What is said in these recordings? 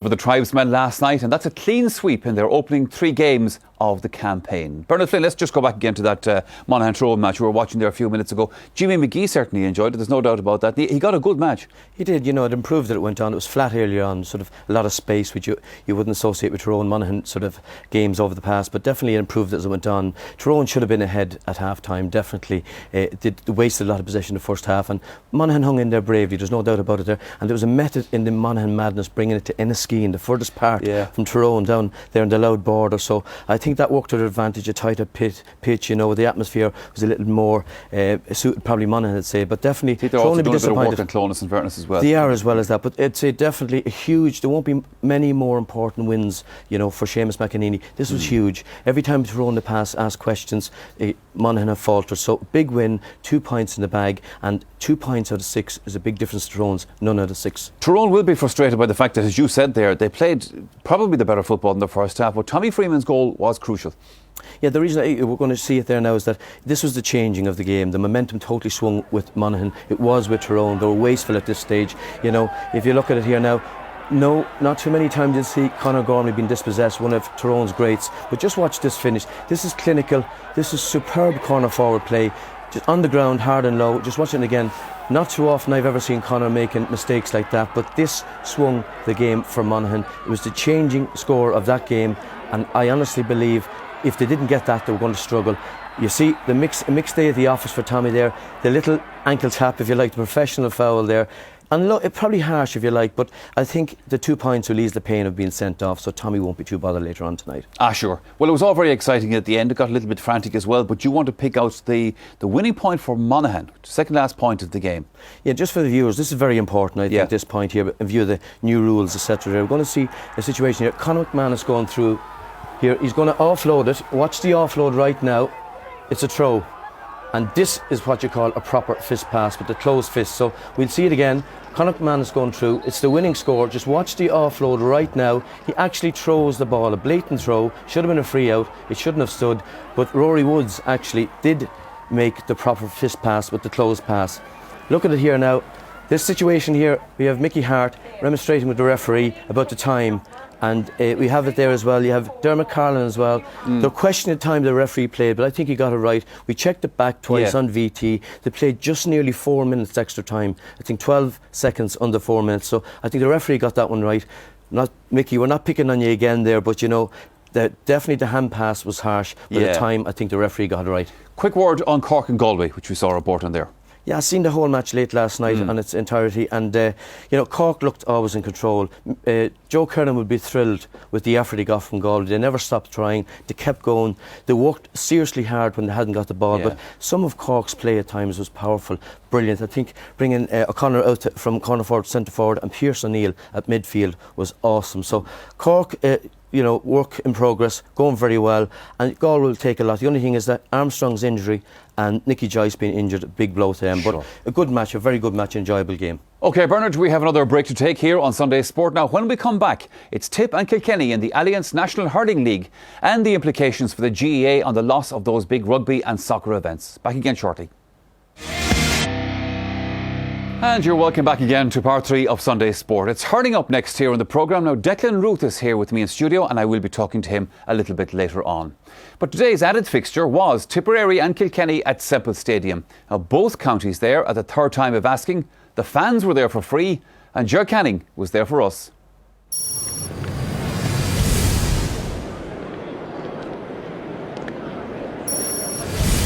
For the tribesmen last night, and that's a clean sweep in their opening 3 games of the campaign. Bernard Flynn, let's just go back again to that Monaghan-Tyrone match we were watching there a few minutes ago. Jimmy McGee certainly enjoyed it, there's no doubt about that. He got a good match. He did, it improved that it went on. It was flat earlier on, sort of a lot of space, which you wouldn't associate with Tyrone Monaghan sort of games over the past, but definitely it improved as it went on. Tyrone should have been ahead at half-time, definitely. They wasted a lot of possession in the first half, and Monaghan hung in there bravely, there's no doubt about it there. And there was a method in the Monaghan madness, bringing it to Enniskeane, the furthest part from Tyrone, down there on the Loud border. So I think that worked to their advantage. A tighter pitch, the atmosphere was a little more suited probably Monaghan, I'd say, but definitely they're also doing a bit of work on Clonus and fairness as well. They are, as well as that, but I'd say definitely a huge, there won't be many more important wins for Seamus McEnany. This was huge. Every time Tyrone the pass asked questions, Monaghan have faltered. So big win, 2 points in the bag, and 2 points out of 6 is a big difference to Tyrone's none out of 6. Tyrone will be frustrated by the fact that, as you said there, they played probably the better football in the first half, but Tommy Freeman's goal was crucial. Yeah, the reason we're going to see it there now is that this was the changing of the game. The momentum totally swung with Monaghan. It was with Tyrone. They were wasteful at this stage. If you look at it here now, no, not too many times you'll see Conor Gormley being dispossessed, one of Tyrone's greats. But just watch this finish. This is clinical. This is superb corner forward play. Just on the ground, hard and low. Just watch it again. Not too often I've ever seen Conor making mistakes like that, but this swung the game for Monaghan. It was the changing score of that game, and I honestly believe if they didn't get that, they were going to struggle. You see the mixed day at the office for Tommy there, the little ankle tap, if you like, the professional foul there. And look, it's probably harsh if you like, but I think the 2 points will ease the pain of being sent off, so Tommy won't be too bothered later on tonight. Sure. Well, it was all very exciting at the end. It got a little bit frantic as well, but you want to pick out the winning point for Monaghan, second last point of the game. Yeah, just for the viewers, this is very important, I think, this point here, in view of the new rules, etc. We're going to see a situation here. Conor McManus going through here. He's going to offload it. Watch the offload right now. It's a throw. And this is what you call a proper fist pass with the closed fist. So we'll see it again. Conor McManus going through. It's the winning score. Just watch the offload right now. He actually throws the ball. A blatant throw. Should have been a free out. It shouldn't have stood. But Rory Woods actually did make the proper fist pass with the closed pass. Look at it here now. This situation here, we have Mickey Hart remonstrating with the referee about the time. And we have it there as well. You have Dermot Carlin as well. They're questioning the time the referee played, but I think he got it right. We checked it back twice on VT. They played just nearly 4 minutes extra time. I think 12 seconds under 4 minutes. So I think the referee got that one right. Not Mickey, we're not picking on you again there, but definitely the hand pass was harsh. But the time, I think the referee got it right. Quick word on Cork and Galway, which we saw a report on there. Yeah, I seen the whole match late last night on its entirety, and Cork looked always in control. Joe Kernan would be thrilled with the effort he got from Galway. They never stopped trying. They kept going. They worked seriously hard when they hadn't got the ball. But some of Cork's play at times was powerful, brilliant. I think bringing O'Connor out from corner forward, centre forward, and Pierce O'Neill at midfield was awesome. So Cork, work in progress, going very well, and Galway will take a lot. The only thing is that Armstrong's injury and Nicky Joyce being injured, a big blow to them. But a good match, a very good match, enjoyable game. OK, Bernard, we have another break to take here on Sunday Sport. Now, when we come back, it's Tip and Kilkenny in the Allianz National Hurling League and the implications for the GAA on the loss of those big rugby and soccer events. Back again shortly. And you're welcome back again to part 3 of Sunday Sport. It's hurling up next here on the programme. Now, Declan Ruth is here with me in studio, and I will be talking to him a little bit later on. But today's added fixture was Tipperary and Kilkenny at Semple Stadium. Now, both counties there at the third time of asking. The fans were there for free, and Ger Canning was there for us.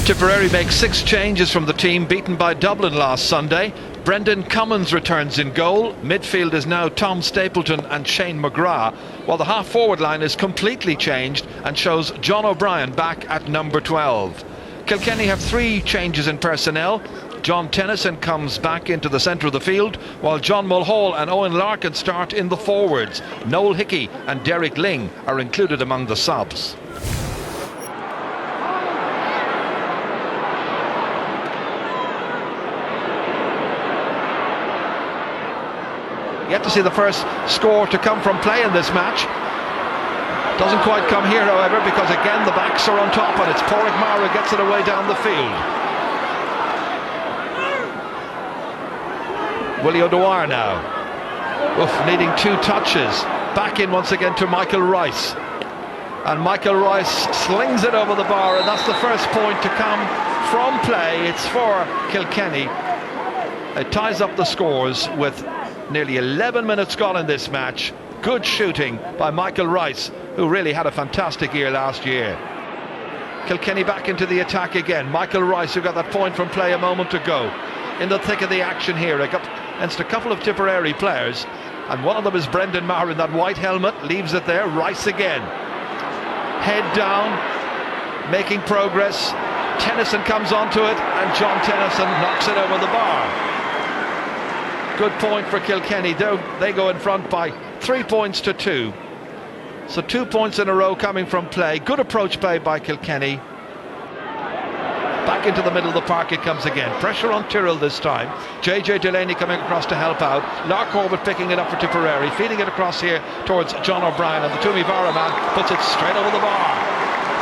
Tipperary makes 6 changes from the team beaten by Dublin last Sunday. Brendan Cummins returns in goal. Midfield is now Tom Stapleton and Shane McGrath, while the half-forward line is completely changed and shows John O'Brien back at number 12. Kilkenny have 3 changes in personnel. John Tennyson comes back into the centre of the field, while John Mulhall and Owen Larkin start in the forwards. Noel Hickey and Derek Ling are included among the subs. Yet to see the first score to come from play in this match. Doesn't quite come here, however, because again the backs are on top, and it's Pádraig Mara who gets it away down the field. Willie O'Dwyer now. Needing 2 touches. Back in once again to Michael Rice. And Michael Rice slings it over the bar, and that's the first point to come from play. It's for Kilkenny. It ties up the scores with nearly 11 minutes gone in this match. Good shooting by Michael Rice, who really had a fantastic year last year. Kilkenny back into the attack again. Michael Rice, who got that point from play a moment ago, in the thick of the action here against a couple of Tipperary players, and one of them is Brendan Maher in that white helmet. Leaves it there. Rice again, head down, making progress. Tennyson comes onto it, and John Tennyson knocks it over the bar. Good point for Kilkenny. They go in front by 3 points to 2. So 2 points in a row coming from play. Good approach play by Kilkenny. Back into the middle of the park it comes again. Pressure on Tyrrell this time. JJ Delaney coming across to help out. Lark Corbett picking it up for Tipperary, feeding it across here towards John O'Brien, and the Toomevara man puts it straight over the bar.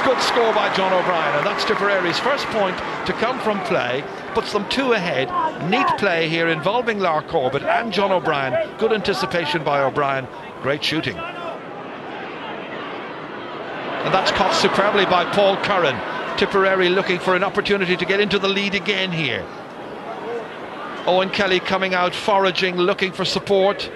Good score by John O'Brien, and that's Tipperary's first point to come from play. Puts them 2 ahead. Neat play here involving Lark Corbett and John O'Brien. Good anticipation by O'Brien. Great shooting. And that's caught superbly by Paul Curran. Tipperary looking for an opportunity to get into the lead again here. Owen Kelly coming out, foraging, looking for support.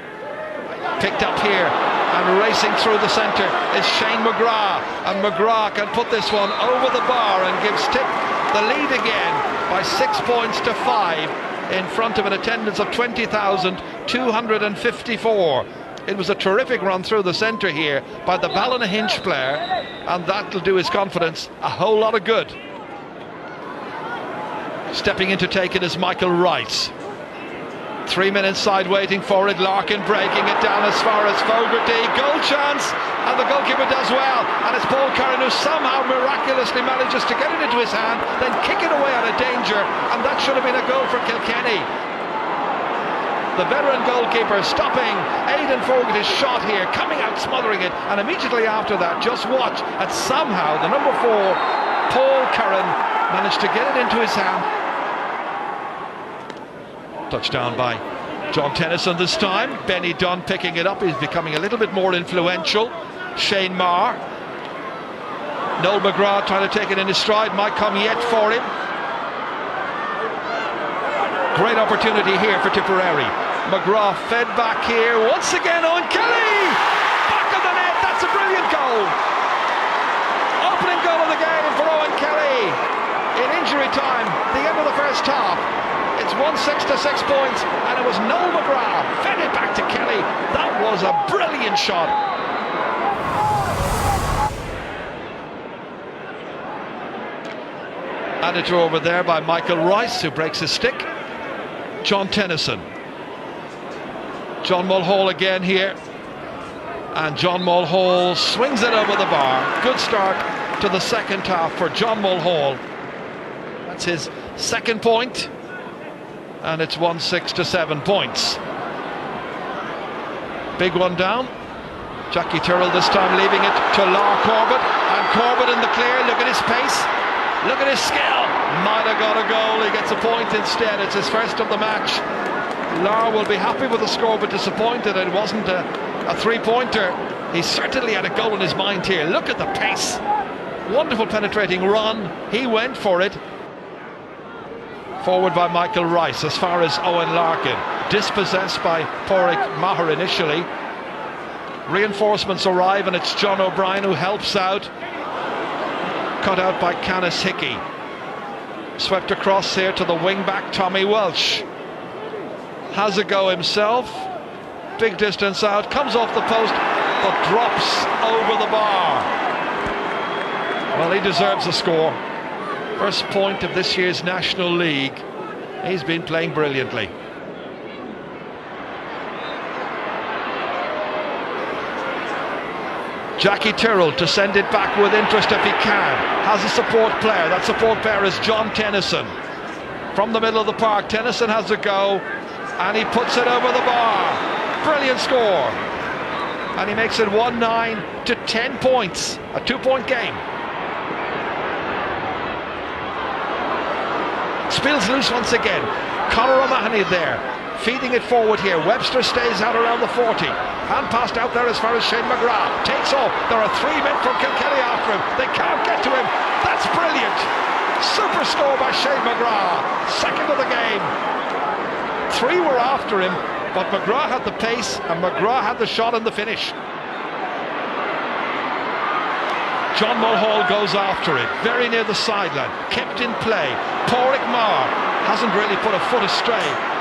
Picked up here, and racing through the centre is Shane McGrath. And McGrath can put this one over the bar and gives Tip the lead again by 6 points to 5 in front of an attendance of 20,254. It was a terrific run through the centre here by the Ballynahinch player, and that'll do his confidence a whole lot of good. Stepping in to take it is Michael Rice. 3 men inside waiting for it. Larkin breaking it down as far as Fogarty. Goal chance, and the goalkeeper does well. And it's Paul Curran who somehow miraculously manages to get it into his hand, then kick it away out of danger, and that should have been a goal for Kilkenny. The veteran goalkeeper stopping Aidan Fogarty's shot here, coming out smothering it, and immediately after that, just watch, and somehow the number 4, Paul Curran, managed to get it into his hand. Touchdown by John Tennyson this time. Benny Dunn picking it up. He's becoming a little bit more influential. Shane Marr. Noel McGrath trying to take it in his stride. Might come yet for him. Great opportunity here for Tipperary. McGrath fed back here. Once again, Owen Kelly! Back of the net. That's a brilliant goal. Opening goal of the game for Owen Kelly. In injury time, the end of the first half. It's 1-6 to 6 points, and it was Noel McGrath fed it back to Kelly. That was a brilliant shot. Added to over there by Michael Rice, who breaks his stick. John Tennyson. John Mulhall again here, and John Mulhall swings it over the bar. Good start to the second half for John Mulhall. That's his second point, and it's 1-6 to 7 points. Big one down. Jackie Tyrrell this time leaving it to Lark Corbett, and Corbett in the clear. Look at his pace, look at his skill. Might have got a goal. He gets a point instead. It's his first of the match. Lar will be happy with the score, but disappointed it wasn't a 3-pointer. He certainly had a goal in his mind here. Look at the pace. Wonderful penetrating run. He went for it. Forward by Michael Rice as far as Owen Larkin. Dispossessed by Pádraig Maher initially. Reinforcements arrive, and it's John O'Brien who helps out. Cut out by Canis Hickey. Swept across here to the wing-back Tommy Welsh. Has a go himself. Big distance out, comes off the post, but drops over the bar. Well, he deserves a score. First point of this year's National League. He's been playing brilliantly. Jackie Tyrrell to send it back with interest if he can. Has a support player. That support player is John Tennyson. From the middle of the park, Tennyson has a go, and he puts it over the bar. Brilliant score. And he makes it 1-9 to 10 points. A 2-point game. Spills loose once again. Conor O'Mahony there. feeding it forward here. Webster stays out around the 40. Hand passed out there as far as Shane McGrath. Takes off. There are 3 men from Kilkenny after him. They can't get to him. That's brilliant. Super score by Shane McGrath. Second of the game. 3 were after him, but McGrath had the pace and McGrath had the shot and the finish. John Mulhall goes after it, very near the sideline, kept in play. Pádraig Maher hasn't really put a foot astray.